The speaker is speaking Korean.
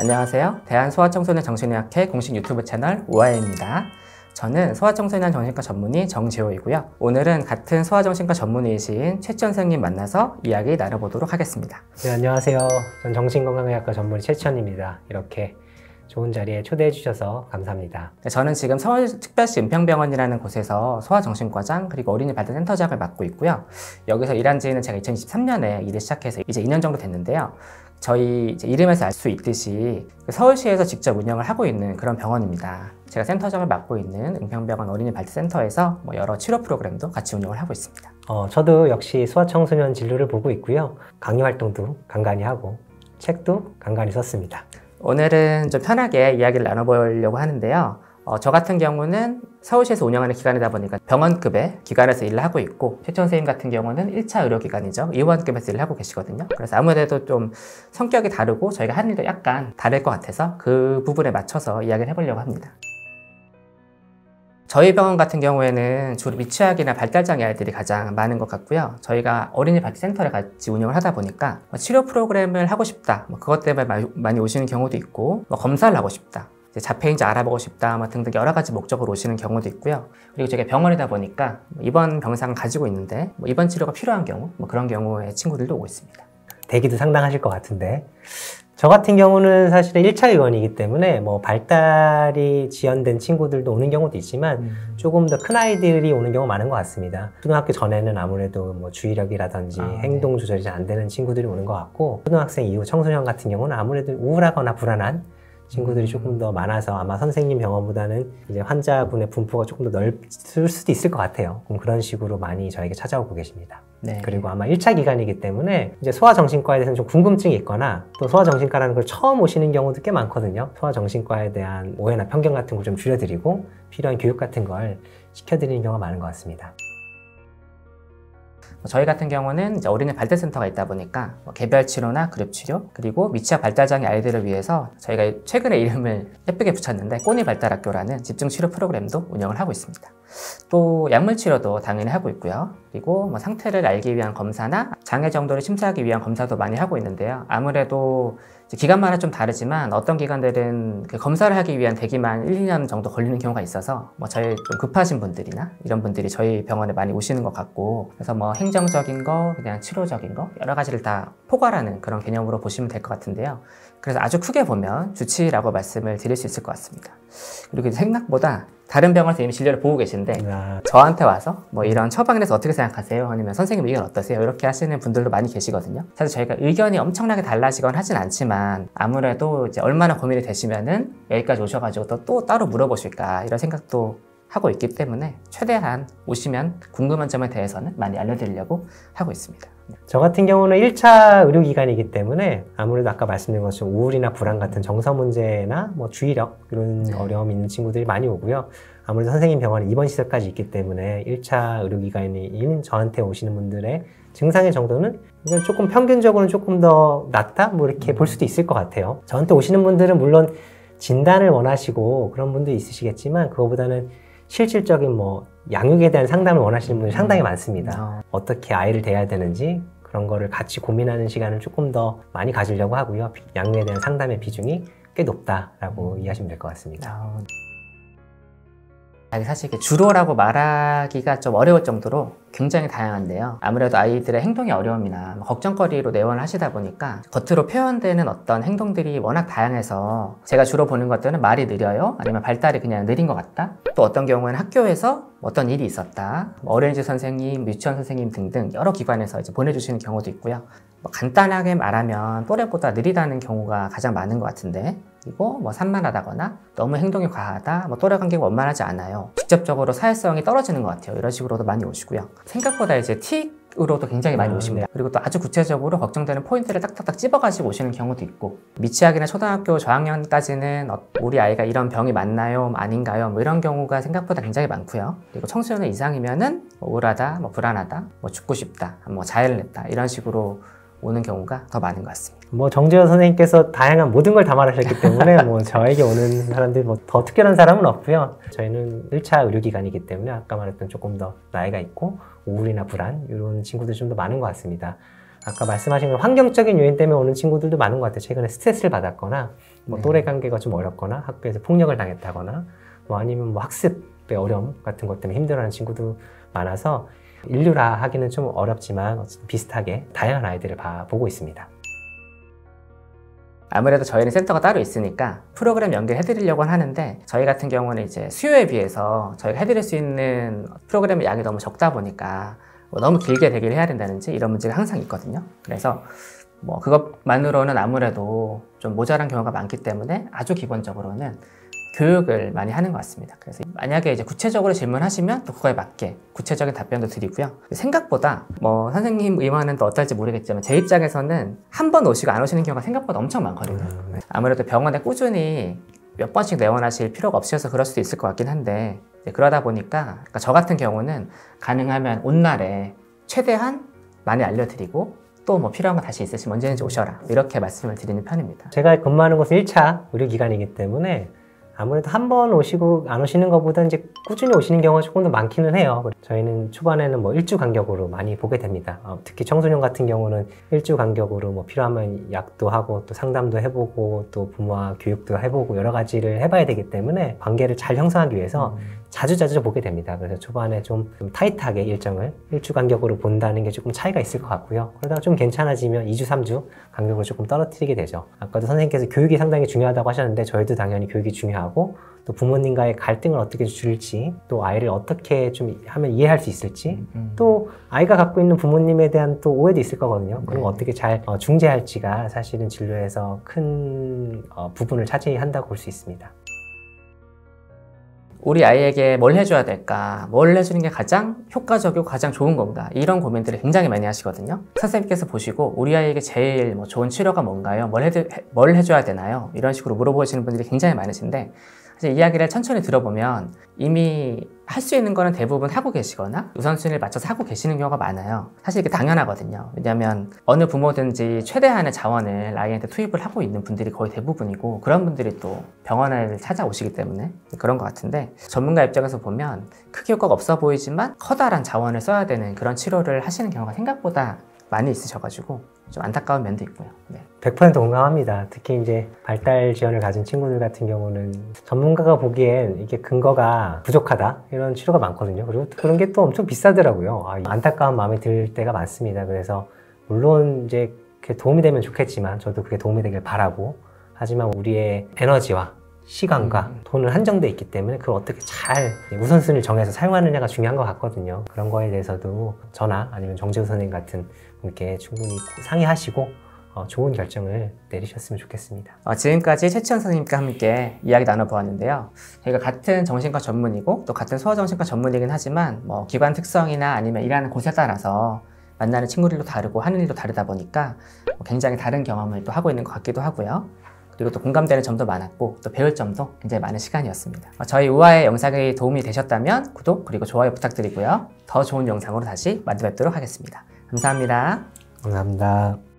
안녕하세요. 대한소아청소년 정신의학회 공식 유튜브 채널 오아이입니다. 저는 소아청소년 정신과 전문의 정지호이고요. 오늘은 같은 소아정신과 전문의이신 최치현 선생님 만나서 이야기 나눠보도록 하겠습니다. 네, 안녕하세요. 전 정신건강의학과 전문의 최치현입니다. 이렇게 좋은 자리에 초대해 주셔서 감사합니다. 저는 지금 서울특별시 은평병원이라는 곳에서 소아정신과장 그리고 어린이 발달센터장을 맡고 있고요. 여기서 일한 지는 제가 2023년에 일을 시작해서 이제 2년 정도 됐는데요. 저희 이제 이름에서 알 수 있듯이 서울시에서 직접 운영을 하고 있는 그런 병원입니다. 제가 센터장을 맡고 있는 은평병원 어린이 발달센터에서 여러 치료 프로그램도 같이 운영을 하고 있습니다. 저도 역시 소아청소년 진료를 보고 있고요. 강의 활동도 간간히 하고 책도 간간히 썼습니다. 오늘은 좀 편하게 이야기를 나눠보려고 하는데요. 저 같은 경우는 서울시에서 운영하는 기관이다 보니까 병원급의 기관에서 일을 하고 있고, 최치현 선생님 같은 경우는 1차 의료기관이죠. 의원급에서 일을 하고 계시거든요. 그래서 아무래도 좀 성격이 다르고 저희가 하는 일도 약간 다를 것 같아서 그 부분에 맞춰서 이야기를 해보려고 합니다. 저희 병원 같은 경우에는 주로 미취학이나 발달장애 아이들이 가장 많은 것 같고요. 저희가 어린이 발달센터를 같이 운영을 하다 보니까 치료 프로그램을 하고 싶다, 그것 때문에 많이 오시는 경우도 있고, 검사를 하고 싶다, 자폐인지 알아보고 싶다 등등 여러 가지 목적으로 오시는 경우도 있고요. 그리고 저희가 병원이다 보니까 입원 병상을 가지고 있는데 입원 치료가 필요한 경우, 그런 경우에 친구들도 오고 있습니다. 대기도 상당하실 것 같은데, 저 같은 경우는 사실은 1차 의원이기 때문에 발달이 지연된 친구들도 오는 경우도 있지만 조금 더 큰 아이들이 오는 경우가 많은 것 같습니다. 초등학교 전에는 아무래도 주의력이라든지 행동 조절이 잘 안 되는 친구들이 오는 것 같고, 초등학생 이후 청소년 같은 경우는 아무래도 우울하거나 불안한 친구들이 조금 더 많아서 아마 선생님 병원보다는 이제 환자분의 분포가 조금 더 넓을 수도 있을 것 같아요. 그럼 그런 식으로 많이 저에게 찾아오고 계십니다. 네. 그리고 아마 1차 기간이기 때문에 이제 소아정신과에 대해서는 좀 궁금증이 있거나 또 소아정신과라는 걸 처음 오시는 경우도 꽤 많거든요. 소아정신과에 대한 오해나 편견 같은 걸 좀 줄여드리고 필요한 교육 같은 걸 시켜드리는 경우가 많은 것 같습니다. 저희 같은 경우는 이제 어린이 발달센터가 있다 보니까 개별 치료나 그룹 치료, 그리고 미취학 발달장애 아이들을 위해서 저희가 최근에 이름을 예쁘게 붙였는데 꼬니 발달학교라는 집중 치료 프로그램도 운영을 하고 있습니다. 또 약물 치료도 당연히 하고 있고요. 그리고 상태를 알기 위한 검사나 장애 정도를 심사하기 위한 검사도 많이 하고 있는데요. 아무래도 기간마다 좀 다르지만 어떤 기관들은 그 검사를 하기 위한 대기만 1, 2년 정도 걸리는 경우가 있어서 저희 좀 급하신 분들이나 이런 분들이 저희 병원에 많이 오시는 것 같고, 그래서 행정적인 거, 그냥 치료적인 거 여러 가지를 다 포괄하는 그런 개념으로 보시면 될 것 같은데요. 그래서 아주 크게 보면 주치의라고 말씀을 드릴 수 있을 것 같습니다. 그리고 생각보다 다른 병원에서 이미 진료를 보고 계신데 저한테 와서 이런 처방에 대해서 어떻게 생각하세요? 아니면 선생님 의견 어떠세요? 이렇게 하시는 분들도 많이 계시거든요. 사실 저희가 의견이 엄청나게 달라지건 하진 않지만 아무래도 이제 얼마나 고민이 되시면은 여기까지 오셔가지고 또 따로 물어보실까 이런 생각도 하고 있기 때문에 최대한 오시면 궁금한 점에 대해서는 많이 알려드리려고 하고 있습니다. 저 같은 경우는 1차 의료기관이기 때문에 아무래도 아까 말씀드린 것처럼 우울이나 불안 같은 정서 문제나 주의력 이런 어려움이 있는 친구들이 많이 오고요. 아무래도 선생님 병원에 입원 시설까지 있기 때문에 1차 의료기관인 저한테 오시는 분들의 증상의 정도는 조금 평균적으로는 조금 더 낫다? 이렇게 볼 수도 있을 것 같아요. 저한테 오시는 분들은 물론 진단을 원하시고 그런 분도 있으시겠지만 그거보다는 실질적인 양육에 대한 상담을 원하시는 분들이 상당히 많습니다. 어떻게 아이를 대해야 되는지 그런 거를 같이 고민하는 시간을 조금 더 많이 가지려고 하고요. 양육에 대한 상담의 비중이 꽤 높다라고 이해하시면 될 것 같습니다. 사실 주로라고 말하기가 좀 어려울 정도로 굉장히 다양한데요. 아무래도 아이들의 행동의 어려움이나 걱정거리로 내원을 하시다 보니까 겉으로 표현되는 어떤 행동들이 워낙 다양해서 제가 주로 보는 것들은 말이 느려요, 아니면 발달이 그냥 느린 것 같다, 또 어떤 경우에는 학교에서 어떤 일이 있었다, 어린이집 선생님, 유치원 선생님 등등 여러 기관에서 이제 보내주시는 경우도 있고요. 간단하게 말하면 또래보다 느리다는 경우가 가장 많은 것 같은데, 그리고 산만하다거나 너무 행동이 과하다, 또래 관계가 원만하지 않아요, 직접적으로 사회성이 떨어지는 것 같아요, 이런 식으로도 많이 오시고요. 생각보다 이제 틱으로도 굉장히 많이 오십니다. 그리고 또 아주 구체적으로 걱정되는 포인트를 딱딱딱 찝어가지고 오시는 경우도 있고, 미취학이나 초등학교 저학년까지는 우리 아이가 이런 병이 맞나요? 아닌가요? 이런 경우가 생각보다 굉장히 많고요. 그리고 청소년 이상이면은 우울하다, 불안하다, 죽고 싶다, 자해를 냈다, 이런 식으로 오는 경우가 더 많은 것 같습니다. 정지현 선생님께서 다양한 모든 걸 다 말하셨기 때문에 저에게 오는 사람들이 더 특별한 사람은 없고요. 저희는 1차 의료기관이기 때문에 아까 말했던 조금 더 나이가 있고 우울이나 불안 이런 친구들이 좀 더 많은 것 같습니다. 아까 말씀하신 환경적인 요인 때문에 오는 친구들도 많은 것 같아요. 최근에 스트레스를 받았거나 뭐 네. 또래 관계가 좀 어렵거나 학교에서 폭력을 당했다거나 뭐 아니면 뭐 학습의 어려움 같은 것 때문에 힘들어하는 친구도 많아서 인류라 하기는 좀 어렵지만 어쨌든 비슷하게 다양한 아이들을 보고 있습니다. 아무래도 저희는 센터가 따로 있으니까 프로그램 연결해드리려고 하는데 저희 같은 경우는 이제 수요에 비해서 저희가 해드릴 수 있는 프로그램의 양이 너무 적다 보니까 뭐 너무 길게 대기를 해야 된다든지 이런 문제가 항상 있거든요. 그래서 뭐 그것만으로는 아무래도 좀 모자란 경우가 많기 때문에 아주 기본적으로는 교육을 많이 하는 것 같습니다. 그래서 만약에 이제 구체적으로 질문하시면 또 그거에 맞게 구체적인 답변도 드리고요. 생각보다 뭐 선생님 의견은 또 어떨지 모르겠지만 제 입장에서는 한 번 오시고 안 오시는 경우가 생각보다 엄청 많거든요. 아무래도 병원에 꾸준히 몇 번씩 내원하실 필요가 없으셔서 그럴 수도 있을 것 같긴 한데 그러다 보니까 그러니까 저 같은 경우는 가능하면 온 날에 최대한 많이 알려드리고 또 뭐 필요한 거 다시 있으시면 언제든지 오셔라 이렇게 말씀을 드리는 편입니다. 제가 근무하는 곳은 1차 의료기관이기 때문에 아무래도 한 번 오시고 안 오시는 것보다 이제 꾸준히 오시는 경우가 조금 더 많기는 해요. 저희는 초반에는 뭐 1주 간격으로 많이 보게 됩니다. 특히 청소년 같은 경우는 1주 간격으로 뭐 필요하면 약도 하고 또 상담도 해보고 또 부모와 교육도 해보고 여러 가지를 해봐야 되기 때문에 관계를 잘 형성하기 위해서 자주자주 보게 됩니다. 그래서 초반에 좀 타이트하게 일정을 1주 간격으로 본다는 게 조금 차이가 있을 것 같고요. 그러다가 좀 괜찮아지면 2주, 3주 간격을 조금 떨어뜨리게 되죠. 아까도 선생님께서 교육이 상당히 중요하다고 하셨는데 저희도 당연히 교육이 중요하고 또 부모님과의 갈등을 어떻게 줄일지 또 아이를 어떻게 좀 하면 이해할 수 있을지 또 아이가 갖고 있는 부모님에 대한 또 오해도 있을 거거든요. 그런 거 어떻게 잘 중재할지가 사실은 진료에서 큰 부분을 차지한다고 볼 수 있습니다. 우리 아이에게 뭘 해줘야 될까? 뭘 해주는 게 가장 효과적이고 가장 좋은 건가? 이런 고민들을 굉장히 많이 하시거든요. 선생님께서 보시고 우리 아이에게 제일 뭐 좋은 치료가 뭔가요? 뭘 해줘야 되나요? 이런 식으로 물어보시는 분들이 굉장히 많으신데 사실 이야기를 천천히 들어보면 이미 할 수 있는 거는 대부분 하고 계시거나 우선순위를 맞춰서 하고 계시는 경우가 많아요. 사실 이게 당연하거든요. 왜냐하면 어느 부모든지 최대한의 자원을 아이한테 투입을 하고 있는 분들이 거의 대부분이고 그런 분들이 또 병원을 찾아오시기 때문에 그런 것 같은데 전문가 입장에서 보면 크게 효과가 없어 보이지만 커다란 자원을 써야 되는 그런 치료를 하시는 경우가 생각보다 많이 있으셔가지고 좀 안타까운 면도 있고요. 네. 100% 공감합니다. 특히 이제 발달 지연을 가진 친구들 같은 경우는 전문가가 보기엔 이게 근거가 부족하다 이런 치료가 많거든요. 그리고 그런 게 또 엄청 비싸더라고요. 안타까운 마음이 들 때가 많습니다. 그래서 물론 이제 그게 도움이 되면 좋겠지만 저도 그게 도움이 되길 바라고 하지만 우리의 에너지와 시간과 돈은 한정돼 있기 때문에 그걸 어떻게 잘 우선순위를 정해서 사용하느냐가 중요한 것 같거든요. 그런 거에 대해서도 저나 아니면 정재우 선생님 같은 분께 충분히 상의하시고 좋은 결정을 내리셨으면 좋겠습니다. 지금까지 최치원 선생님과 함께 이야기 나눠보았는데요. 저희가 같은 정신과 전문이고 또 같은 소아정신과 전문이긴 하지만 뭐 기관 특성이나 아니면 일하는 곳에 따라서 만나는 친구들도 다르고 하는 일도 다르다 보니까 굉장히 다른 경험을 또 하고 있는 것 같기도 하고요. 그리고 또 공감되는 점도 많았고 또 배울 점도 굉장히 많은 시간이었습니다. 저희 우아의 영상이 도움이 되셨다면 구독 그리고 좋아요 부탁드리고요. 더 좋은 영상으로 다시 만나 뵙도록 하겠습니다. 감사합니다. 감사합니다.